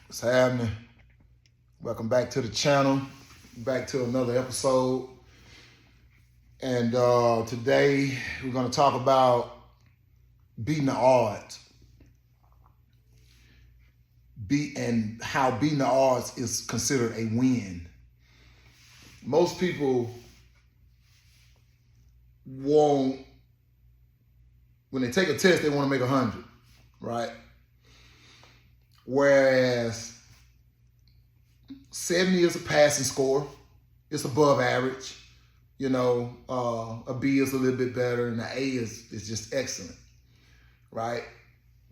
What's happening? Welcome back to the channel. Back to another episode. And today we're going to talk about beating the odds. And how beating the odds is considered a win. Most people won't, when they take a test, they want to make 100, right? Whereas 70 is a passing score. It's above average. You know, a B is a little bit better, and an A is just excellent, right?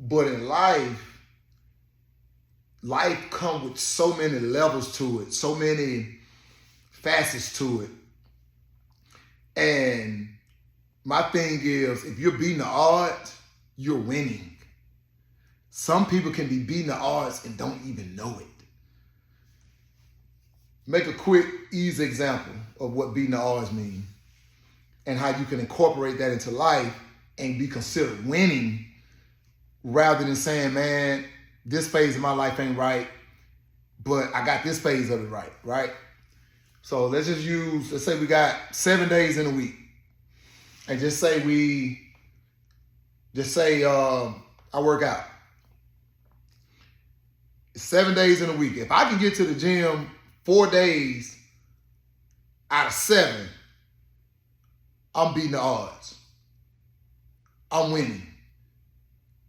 But in life comes with so many levels to it, so many facets to it. And my thing is, if you're beating the odds, you're winning. Some people can be beating the odds and don't even know it. Make a quick, easy example of what beating the odds mean and how you can incorporate that into life and be considered winning rather than saying, man, this phase of my life ain't right, but I got this phase of it right? So let's say we got 7 days in a week. And just say I work out. 7 days in a week. If I can get to the gym 4 days out of 7, I'm beating the odds. I'm winning.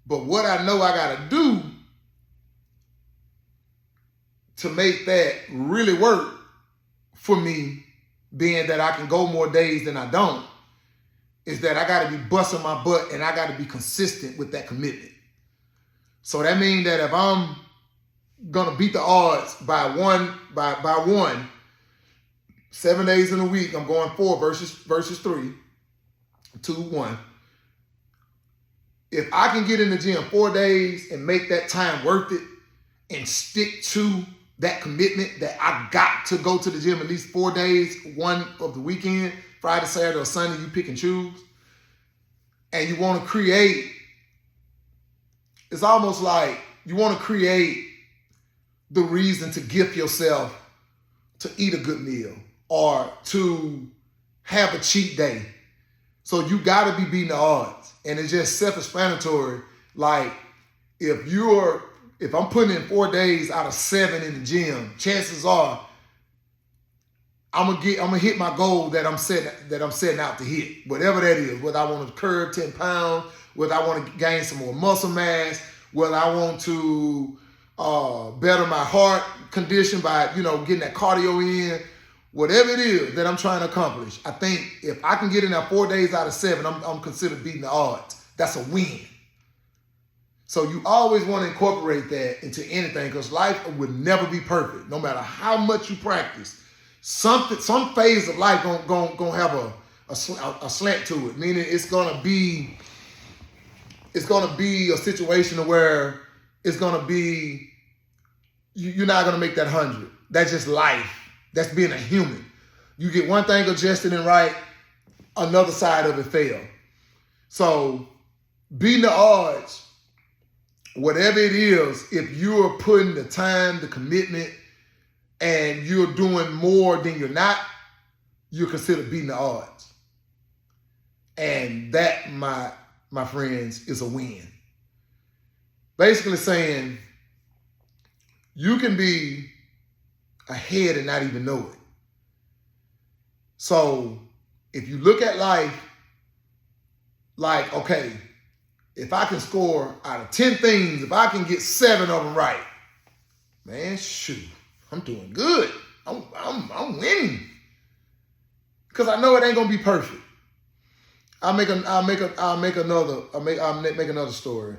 But what I know I got to do to make that really work for me, being that I can go more days than I don't, is that I got to be busting my butt and I got to be consistent with that commitment. So that means that if I'm gonna beat the odds by one, 7 days in a week, I'm going 4 versus 3, 2, 1. If I can get in the gym 4 days and make that time worth it and stick to that commitment that I got to go to the gym at least 4 days, one of the weekend, Friday, Saturday, or Sunday, you pick and choose, and you want to create, it's almost like you want to create the reason to gift yourself to eat a good meal or to have a cheat day. So you got to be beating the odds. And it's just self-explanatory. Like if I'm putting in 4 days out of 7 in the gym, chances are I'm gonna hit my goal that I'm setting out to hit. Whatever that is, whether I want to curb 10 pounds, whether I want to gain some more muscle mass, whether I want to better my heart condition by, getting that cardio in, whatever it is that I'm trying to accomplish. I think if I can get in there 4 days out of 7, I'm considered beating the odds. That's a win. So you always want to incorporate that into anything, because life would never be perfect, no matter how much you practice. Some phase of life gonna have a slant to it, meaning it's gonna be a situation where it's gonna be you're not gonna make that 100. That's just life. That's being a human. You get one thing adjusted and right, another side of it fail. So beating the odds, whatever it is, if you're putting the time, the commitment, and you're doing more than you're not, you're considered beating the odds. And that, my friends, is a win. Basically saying you can be ahead and not even know it. So if you look at life like, okay, if I can score out of 10 things, if I can get 7 of them right, man, shoot, I'm doing good. I'm winning. Because I know it ain't gonna be perfect. I'll make another story.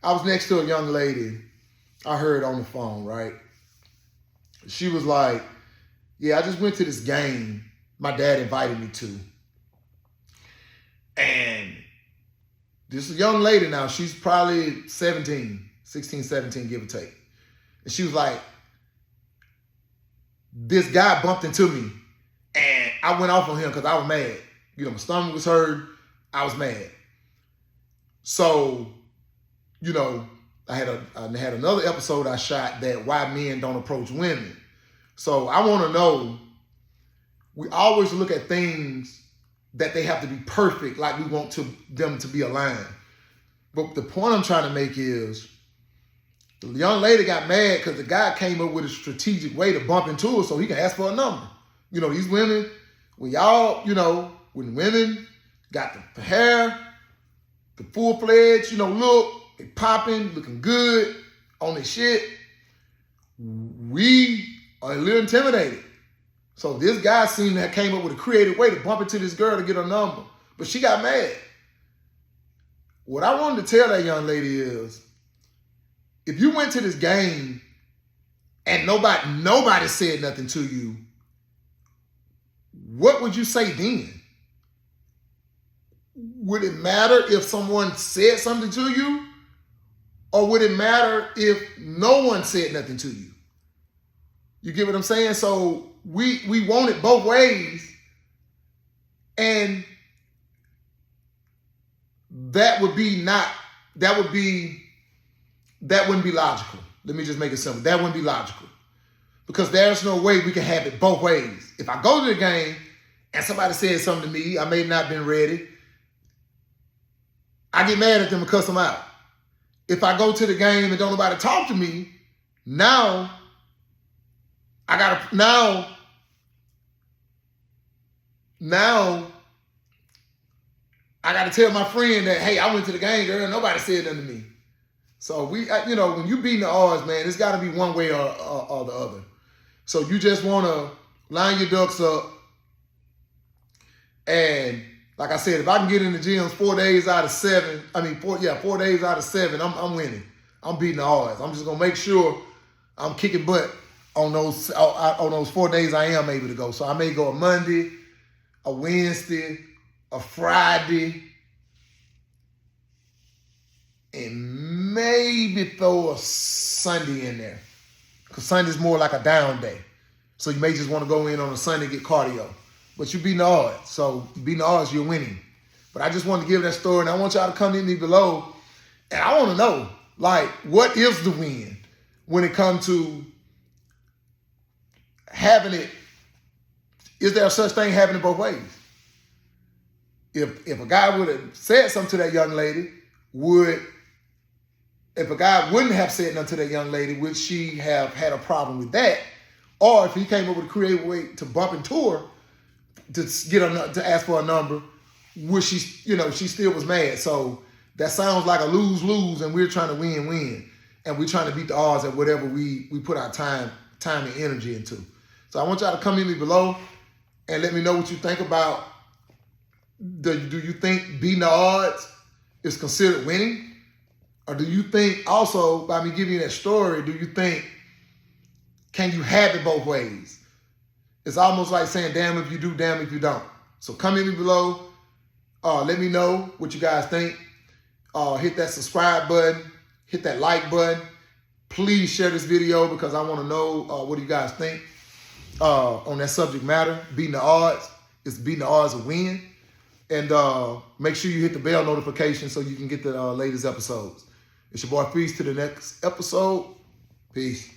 I was next to a young lady I heard on the phone, right? She was like, yeah, I just went to this game my dad invited me to. And this is a young lady now. She's probably 16, 17, give or take. And she was like, this guy bumped into me and I went off on him because I was mad. My stomach was hurt. I was mad. So, I had another episode I shot that why men don't approach women. So I want to know, we always look at things that they have to be perfect, like we want them to be aligned. But the point I'm trying to make is, the young lady got mad because the guy came up with a strategic way to bump into her so he can ask for a number. You know, these women, when women got the hair, the full-fledged, look, they popping, looking good on their shit, we are a little intimidated. So this guy seemed to have came up with a creative way to bump into this girl to get her number. But she got mad. What I wanted to tell that young lady is, if you went to this game and nobody said nothing to you, what would you say then? Would it matter if someone said something to you? Or would it matter if no one said nothing to you? You get what I'm saying? So we want it both ways. And that wouldn't be logical. Let me just make it simple. That wouldn't be logical. Because there's no way we can have it both ways. If I go to the game and somebody says something to me, I may not have been ready, I get mad at them and cuss them out. If I go to the game and don't nobody talk to me, now I gotta tell my friend that, hey, I went to the game, girl, nobody said nothing to me. So when you beating the odds, man, it's got to be one way or the other. So you just want to line your ducks up. And like I said, if I can get in the gym 4 days out of 7, 4 days out of 7, I'm winning. I'm beating the odds. I'm just going to make sure I'm kicking butt on those 4 days I am able to go. So I may go a Monday, a Wednesday, a Friday, and maybe throw a Sunday in there. Because Sunday's more like a down day. So you may just want to go in on a Sunday and get cardio. But you're beating the odds. So you beating the odds, you're winning. But I just want to give that story, and I want y'all to come in me below. And I want to know, what is the win when it comes to having it? Is there such thing having it both ways? If a guy would have said something to that young lady, if a guy wouldn't have said nothing to that young lady, would she have had a problem with that? Or if he came up with a creative way to bump into her to ask for a number, would she still was mad? So that sounds like a lose-lose, and we're trying to win-win, and we're trying to beat the odds at whatever we put our time and energy into. So I want y'all to come in me below and let me know what you think about. Do you think beating the odds is considered winning? Or do you think also, by me giving you that story, do you think, can you have it both ways? It's almost like saying, damn if you do, damn if you don't. So come in me below. Let me know what you guys think. Hit that subscribe button. Hit that like button. Please share this video because I want to know what do you guys think on that subject matter. Beating the odds. Is beating the odds a win? And make sure you hit the bell notification so you can get the latest episodes. It's your boy Feast to the next episode. Peace.